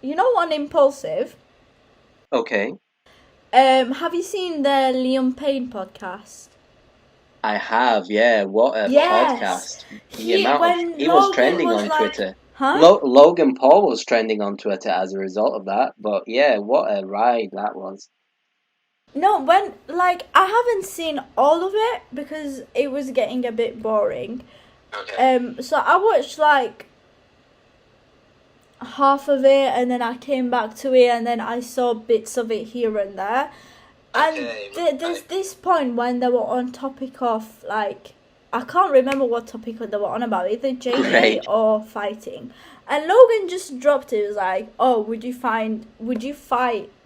you know, on Impulsive. Okay. Have you seen the Liam Payne podcast? I have, yeah. What a Yes. podcast. The amount of When he was Logan trending was on like, Twitter. huh? Logan Paul was trending on Twitter as a result of that. But yeah, what a ride that was. No, when, like, I haven't seen all of it because it was getting a bit boring. Okay. So I watched like half of it and then I came back to it and then I saw bits of it here and there. And there's this point when they were on topic of, like, I can't remember what topic they were on about, either JJ Great. or fighting. And Logan just dropped it. He was like, "Oh, would you fight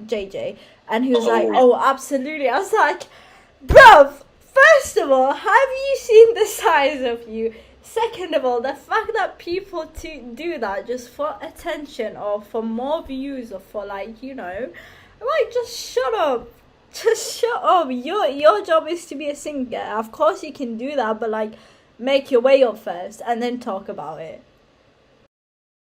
JJ?" And he was like, Oh, "Oh, absolutely." I was like, "Bruv, first of all, have you seen the size of you? Second of all, the fact that people do that just for attention or for more views or for, like, like, just shut up." Just shut up. Your job is to be a singer. Of course you can do that, but, like, make your way up first and then talk about it.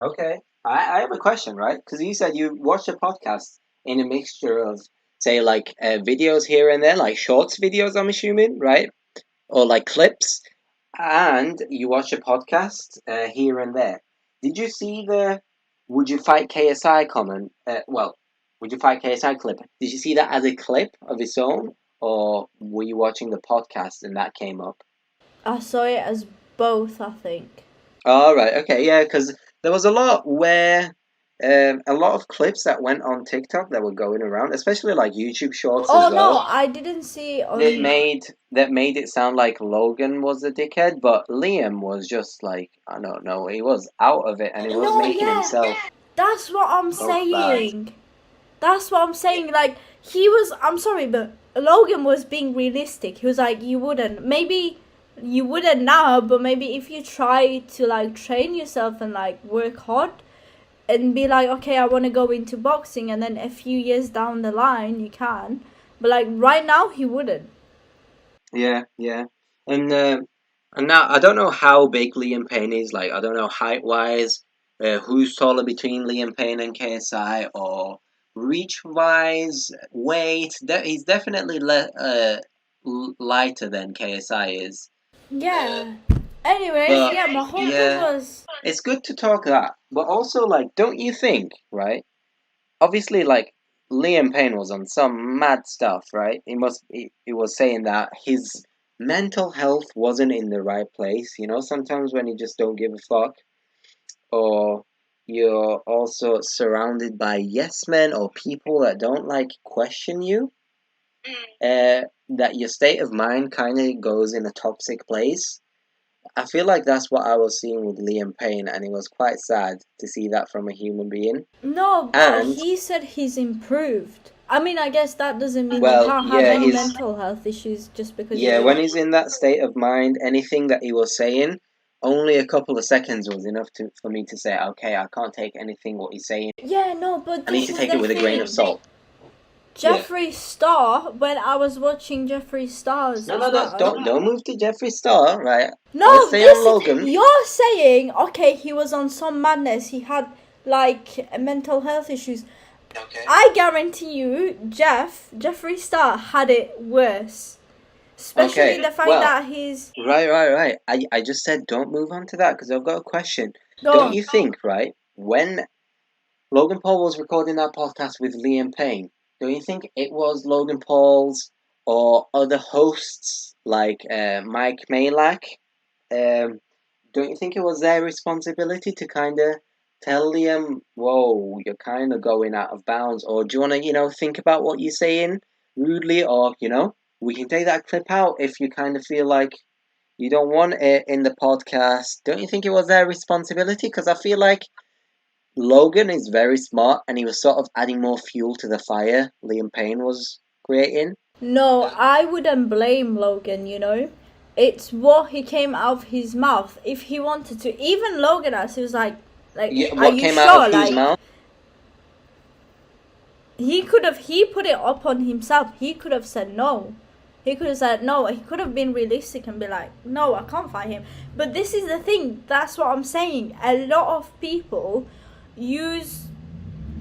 okay. I have a question, right? Because you said you watch a podcast in a mixture of, say, like videos here and there, like shorts videos, I'm assuming, right? Or like clips. And you watch a podcast here and there. Did you see the "Would you fight KSI" comment? "Would you fight KSI" clip? Did you see that as a clip of its own, or were you watching the podcast and that came up? I saw it as both, I think. All right, okay, yeah, because there was a lot of clips that went on TikTok that were going around, especially like YouTube Shorts as Oh no, well. I didn't see it That on. made it sound like Logan was a dickhead, but Liam was just like, I don't know, he was out of it and he was No, making yeah, himself that's what I'm look bad. saying. That's what I'm saying. Like, he was. I'm sorry, but Logan was being realistic. He was like, you wouldn't. Maybe you wouldn't now, but maybe if you try to, like, train yourself and, like, work hard and be like, okay, I want to go into boxing, and then a few years down the line you can. But, like, right now he wouldn't. Yeah, yeah. And now I don't know how big Liam Payne is, like I don't know height wise, who's taller between Liam Payne and KSI, or reach wise, weight. He's definitely lighter than KSI is. Yeah. Anyways, But yeah, my whole thing yeah, was. it's good to talk that. But also, like, don't you think, right? Obviously, like, Liam Payne was on some mad stuff, right? He was saying that his mental health wasn't in the right place. You know, sometimes when you just don't give a fuck, or you're also surrounded by yes men or people that don't like question you, that your state of mind kind of goes in a toxic place. I feel like that's what I was seeing with Liam Payne, and it was quite sad to see that from a human being. No, but And he said he's improved. I mean, I guess that doesn't mean you well, can't have yeah, any he's mental health issues just because yeah, you're. when he's in that state of mind, anything that he was saying, only a couple of seconds was enough for me to say, okay, I can't take anything what he's saying. Yeah, no, but I need this to is take it the with a grain of thing. salt. Yeah. Jeffree Star, when I was watching Jeffree Stars No, as no, well. don't move to Jeffree Star, right? Let's No, stay on this Logan. you're saying, okay, he was on some madness. He had, like, mental health issues. Okay. I guarantee you, Jeffree Star had it worse. Especially Okay. the fact Well, that he's. right. I just said don't move on to that because I've got a question. Go Don't on. you think, right, when Logan Paul was recording that podcast with Liam Payne, don't you think it was Logan Paul's or other hosts like Mike Malak? Don't you think it was their responsibility to kind of tell Liam, "Whoa, you're kind of going out of bounds," or do you want to, think about what you're saying rudely, or we can take that clip out if you kind of feel like you don't want it in the podcast. Don't you think it was their responsibility? Because I feel like Logan is very smart, and he was sort of adding more fuel to the fire Liam Payne was creating. No, I wouldn't blame Logan. It's what he came out of his mouth. If he wanted to, even Logan asked, he was like, Yeah, are what you came out sure? of whose Like, mouth? he put it up on himself. He could have said no. He could have said no. He could have been realistic and be like, no, I can't fight him. But this is the thing. That's what I'm saying. A lot of people use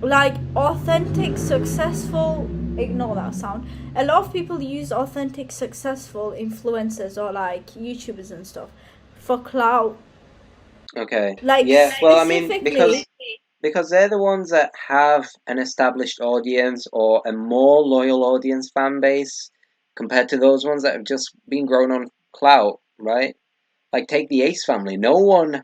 like authentic, successful. Ignore that sound. A lot of people use authentic, successful influencers or like YouTubers and stuff for clout. Okay. Like Yeah. Well, I mean, specifically, because they're the ones that have an established audience or a more loyal audience fan base compared to those ones that have just been grown on clout, right? Like take the Ace family. No one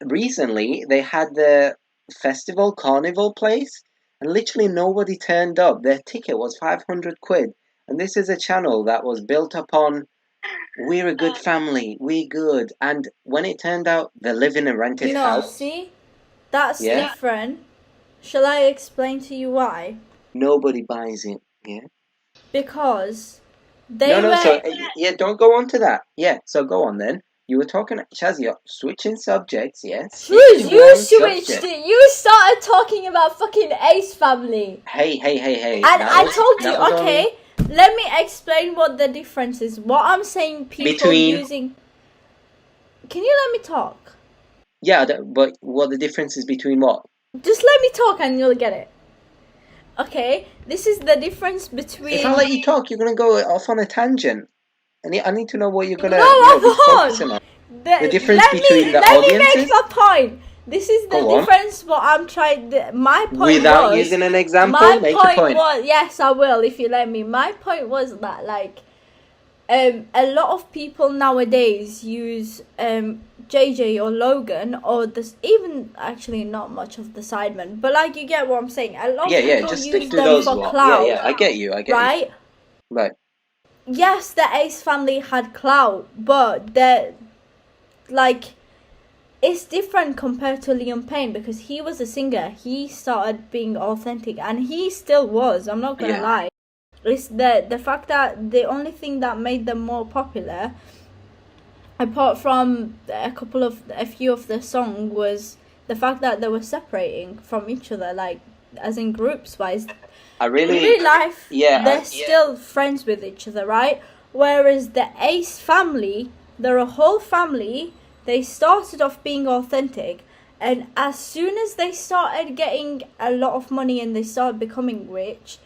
recently they had the festival carnival place and literally nobody turned up. Their ticket was 500 quid. And this is a channel that was built upon we're a good family, we good. And when it turned out they live in a rented house, see, that's yeah, different. Shall I explain to you why? nobody buys it. Yeah. Because they No, were. so yeah, don't go on to that. Yeah, so go on then. You were talking, Shaz, you're switching subjects, yes? Shrews, you switched it. You started talking about fucking Ace family. Hey. And that I was- told that you, was only- okay, let me explain what the difference is. What I'm saying, people Between- using. Can you let me talk? Yeah, but what the difference is between what? Just let me talk and you'll get it. Okay, this is the difference between. If I let you talk, you're going to go off on a tangent. I need to know what you're going to No, I'm be focusing not. on. The difference let between me, the let me audiences? make my point. This is the Go on. difference. What I'm trying. My point Without was. using an example, My make point a point. was, yes, I will if you let me. My point was that like, a lot of people nowadays use JJ or Logan or this, even actually not much of the Sidemen, but like you get what I'm saying. A lot of Yeah, people just use stick to them those for ones. clout, Yeah, I get you. right? You. Right. Yes, the Ace family had clout, but they're like. It's different compared to Liam Payne because he was a singer. He started being authentic and he still was. I'm not gonna lie. It's the fact that the only thing that made them more popular, apart from a few of the song, was the fact that they were separating from each other, like as in groups wise. In real life, they're still friends with each other, right? Whereas the Ace family, they're a whole family. They started off being authentic, and as soon as they started getting a lot of money and they started becoming rich,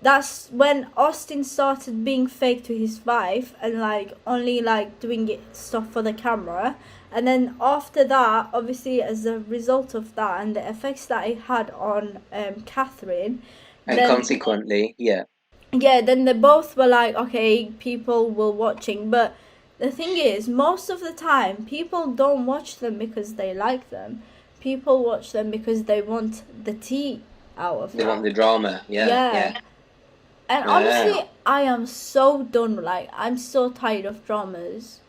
that's when Austin started being fake to his wife and like only like doing stuff for the camera. And then after that, obviously as a result of that and the effects that it had on Catherine, and then, consequently, then they both were like, okay, people will watching. But the thing is, most of the time, people don't watch them because they like them. People watch them because they want the tea out of them. They want the drama. Yeah. And honestly, I am so done. Like, I'm so tired of dramas.